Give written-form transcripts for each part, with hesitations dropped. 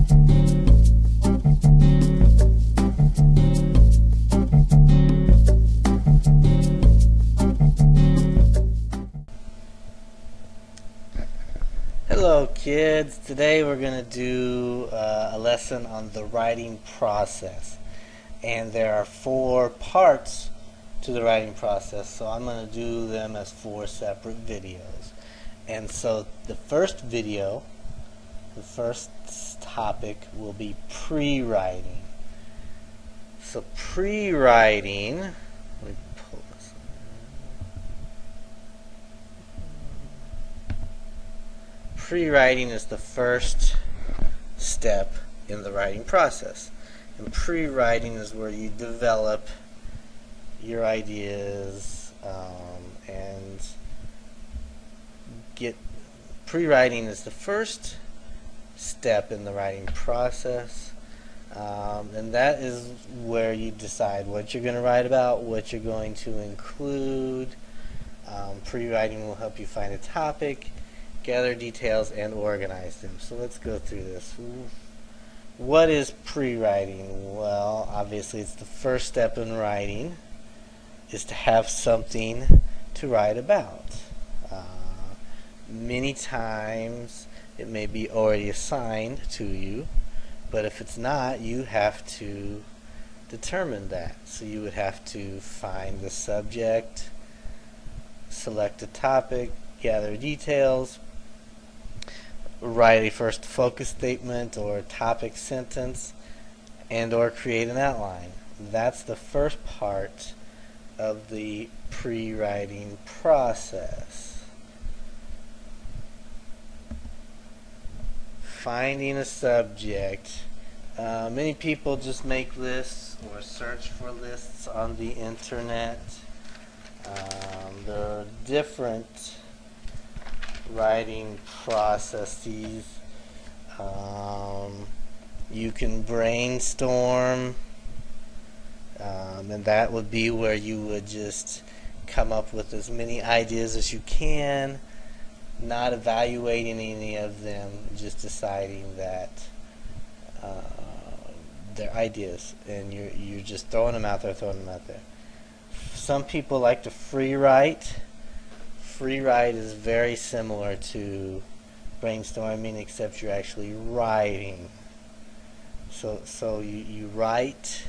Hello kids, today we're going to do a lesson on the writing process, and there are 4 parts to the writing process, so I'm going to do them as 4 separate videos. And so the first video, the first topic will be pre-writing. So pre-writing, let me pull this up. Pre-writing is the first step in the writing process. And pre-writing is where you develop your ideas and get pre-writing is the first step in the writing process, and that is where you decide what you're going to write about, what you're going to include. Pre-writing will help you find a topic, gather details, and organize them. So let's go through this. What is pre-writing? Well, obviously it's the first step in writing is to have something to write about. Many times it may be already assigned to you, but if it's not, you have to determine that. So you would have to find the subject, select a topic, gather details, write a first focus statement or topic sentence, and or create an outline. That's the first part of the pre-writing process. Finding a subject. Many people just make lists or search for lists on the internet. There are different writing processes. You can brainstorm, and that would be where you would just come up with as many ideas as you can, not evaluating any of them, just deciding that they're ideas, and you're just throwing them out there. Some people like to free write. Free write is very similar to brainstorming, except you're actually writing. So you write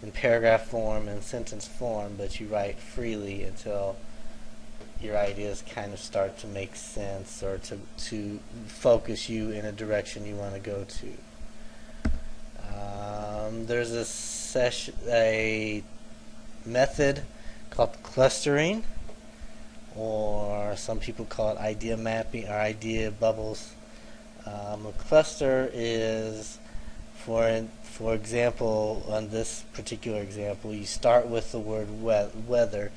in paragraph form and sentence form, but you write freely until your ideas kind of start to make sense or to focus you in a direction you want to go to. There's a method called clustering, or some people call it idea mapping or idea bubbles. A cluster is, for example, on this particular example, you start with the word weather,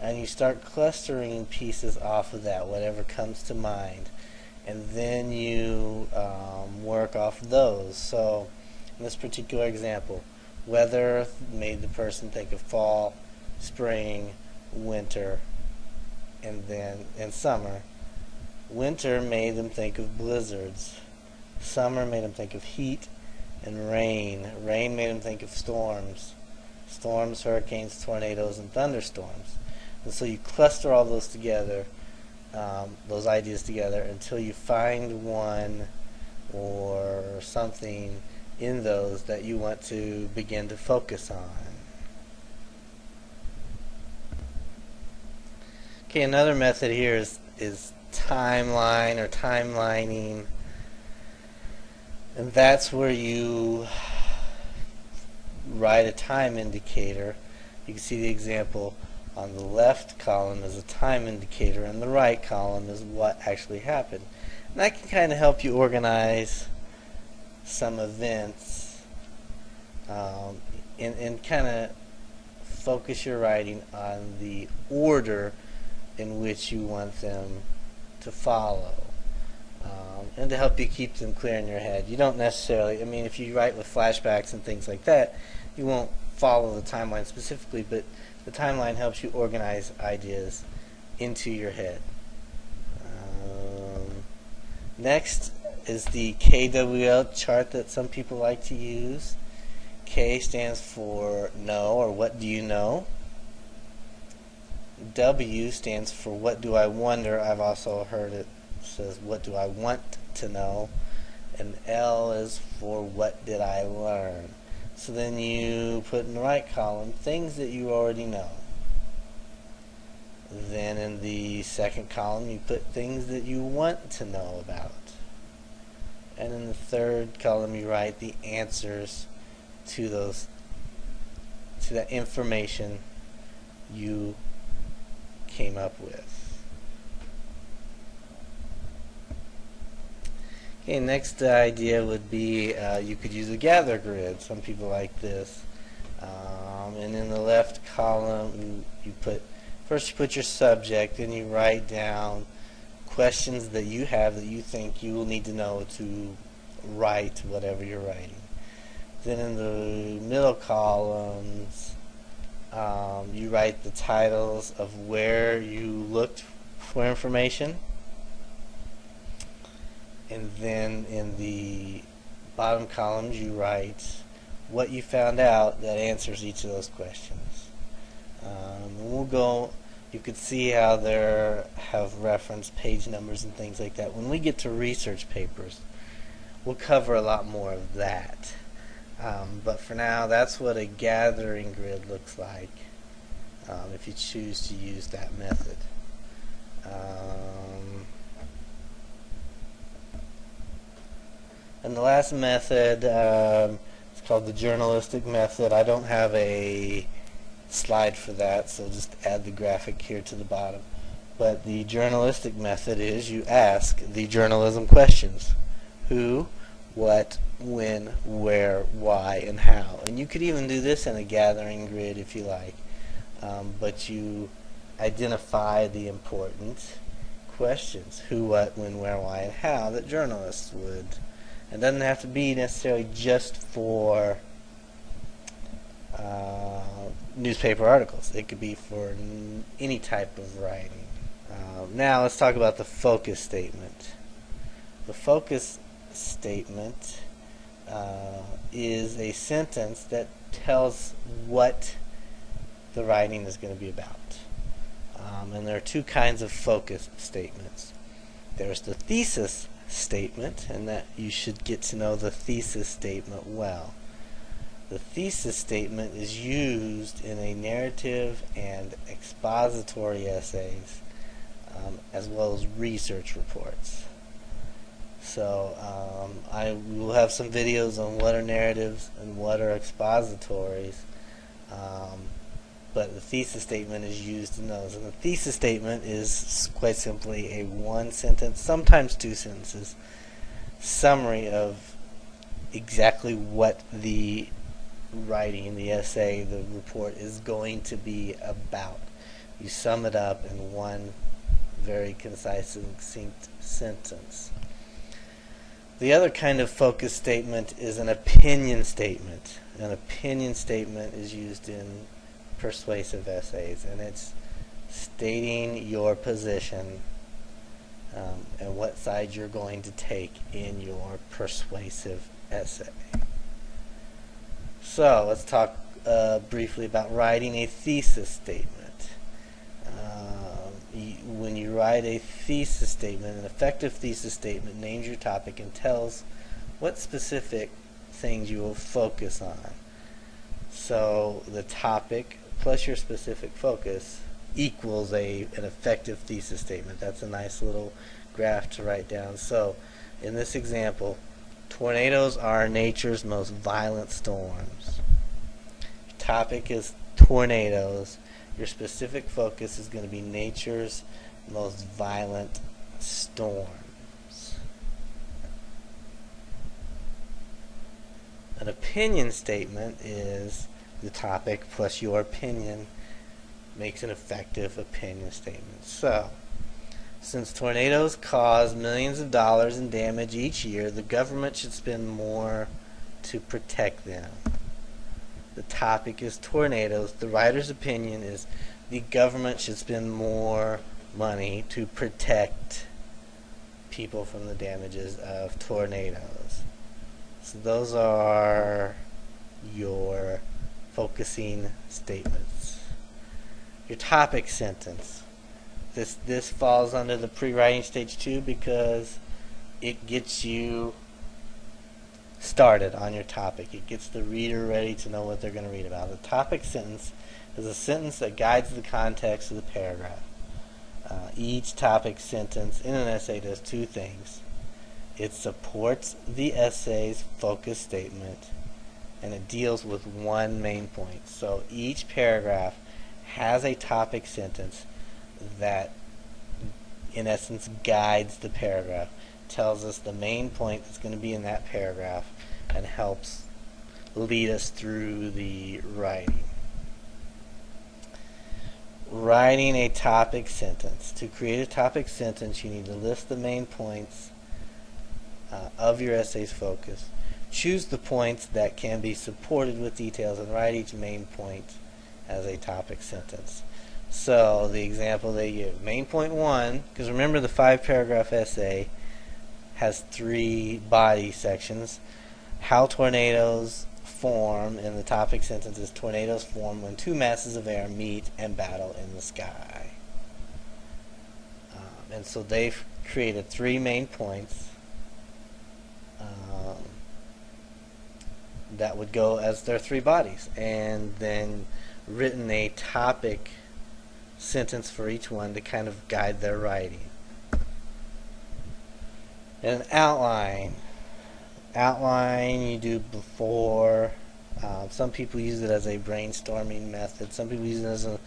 and you start clustering pieces off of that, whatever comes to mind, and then you work off of those. So in this particular example, weather made the person think of fall, spring, winter, and summer. Winter made them think of blizzards. Summer made them think of heat and rain. Rain made them think of storms. Storms, hurricanes, tornadoes, and thunderstorms. And so you cluster all those together, those ideas together, until you find one or something in those that you want to begin to focus on. Okay, another method here is timeline or timelining, and that's where you write a time indicator. You can see the example on the left column is a time indicator, and the right column is what actually happened. And that can kind of help you organize some events and kind of focus your writing on the order in which you want them to follow, and to help you keep them clear in your head. You don't necessarily, I mean, if you write with flashbacks and things like that, you won't follow the timeline specifically, but the timeline helps you organize ideas into your head. Next is the Kwl chart that some people like to use. K stands for know, or what do you know. W stands for what do I wonder. I've also heard it says what do I want to know. And L is for what did I learn. So then you put in the right column things that you already know. Then in the second column you put things that you want to know about. And in the third column you write the answers to that information you came up with. Okay, next idea would be you could use a gather grid. Some people like this. And in the left column you put your subject, then you write down questions that you have that you think you will need to know to write whatever you're writing. Then in the middle columns you write the titles of where you looked for information, and then in the bottom columns you write what you found out that answers each of those questions. You could see how there have reference page numbers and things like that. When we get to research papers, we'll cover a lot more of that. But for now, that's what a gathering grid looks like if you choose to use that method. And the last method, it's called the journalistic method. I don't have a slide for that, so just add the graphic here to the bottom. But the journalistic method is you ask the journalism questions. Who, what, when, where, why, and how. And you could even do this in a gathering grid if you like. But you identify the important questions. Who, what, when, where, why, and how that journalists would. It doesn't have to be necessarily just for newspaper articles. It could be for any type of writing. Now let's talk about the focus statement. The focus statement is a sentence that tells what the writing is going to be about. And there are two kinds of focus statements. There's the thesis statement, and that you should get to know the thesis statement well. The thesis statement is used in a narrative and expository essays, as well as research reports. So I will have some videos on what are narratives and what are expositories, but the thesis statement is used in those. And the thesis statement is quite simply a one sentence, sometimes two sentences, summary of exactly what the writing, the essay, the report is going to be about. You sum it up in one very concise and succinct sentence. The other kind of focus statement is an opinion statement. An opinion statement is used in persuasive essays, and it's stating your position and what side you're going to take in your persuasive essay. So let's talk briefly about writing a thesis statement. When you write a thesis statement, an effective thesis statement names your topic and tells what specific things you will focus on. So the topic plus your specific focus equals an effective thesis statement. That's a nice little graph to write down. So in this example, tornadoes are nature's most violent storms. Your topic is tornadoes. Your specific focus is going to be nature's most violent storms. An opinion statement is the topic plus your opinion makes an effective opinion statement. So, since tornadoes cause millions of dollars in damage each year, the government should spend more to protect them. The topic is tornadoes. The writer's opinion is the government should spend more money to protect people from the damages of tornadoes. So those are your focusing statements. Your topic sentence. This falls under the pre-writing stage 2 because it gets you started on your topic. It gets the reader ready to know what they're going to read about. The topic sentence is a sentence that guides the context of the paragraph. Each topic sentence in an essay does two things. It supports the essay's focus statement, and it deals with one main point. So each paragraph has a topic sentence that, in essence, guides the paragraph, tells us the main point that's going to be in that paragraph, and helps lead us through the writing. Writing a topic sentence. To create a topic sentence, you need to list the main points of your essay's focus. Choose the points that can be supported with details, and write each main point as a topic sentence. So the example they give, main point 1, because remember the 5-paragraph essay has 3 body sections. How tornadoes form, in the topic sentence is tornadoes form when 2 masses of air meet and battle in the sky. And so they've created 3 main points that would go as their 3 bodies, and then written a topic sentence for each one to kind of guide their writing. And an outline. Outline you do before. Some people use it as a brainstorming method. Some people use it as a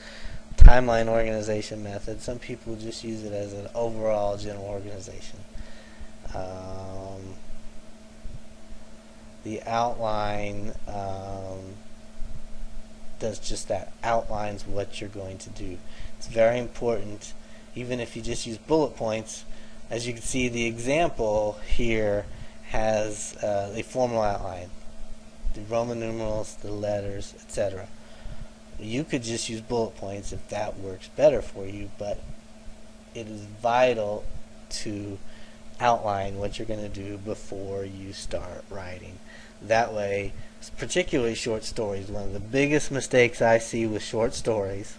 timeline organization method. Some people just use it as an overall general organization. The outline does just that, outlines what you're going to do. It's very important, even if you just use bullet points. As you can see, the example here has a formal outline, the Roman numerals, the letters, etc. You could just use bullet points if that works better for you, but it is vital to outline what you're going to do before you start writing. That way, particularly short stories, one of the biggest mistakes I see with short stories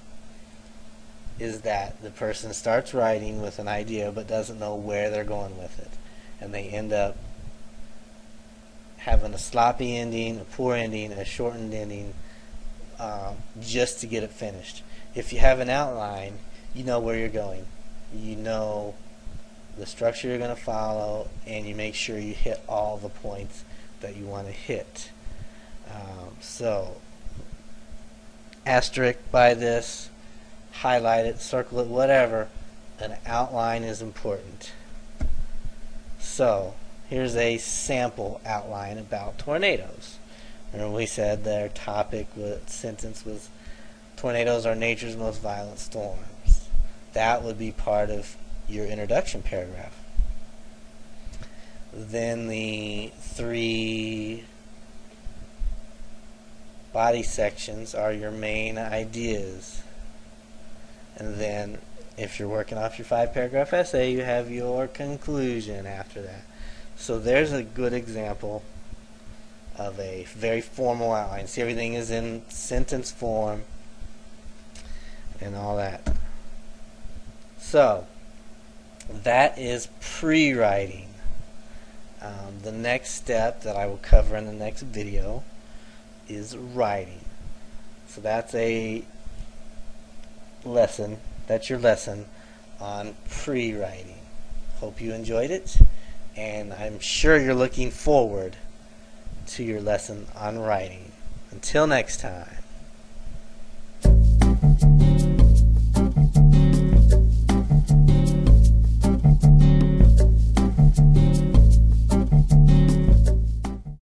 is that the person starts writing with an idea but doesn't know where they're going with it, and they end up having a sloppy ending, a poor ending, a shortened ending, just to get it finished. If you have an outline, you know where you're going, you know the structure you're going to follow, and you make sure you hit all the points that you want to hit. So asterisk by this, highlight it, circle it, whatever. An outline is important. So here's a sample outline about tornadoes. Remember we said their topic sentence was tornadoes are nature's most violent storms. That would be part of your introduction paragraph. Then the 3 body sections are your main ideas. And then if you're working off your 5-paragraph essay, you have your conclusion after that. So there's a good example of a very formal outline. See, everything is in sentence form and all that. So that is pre-writing. The next step that I will cover in the next video is writing. So that's a lesson. That's your lesson on pre-writing. Hope you enjoyed it, and I'm sure you're looking forward to your lesson on writing. Until next time.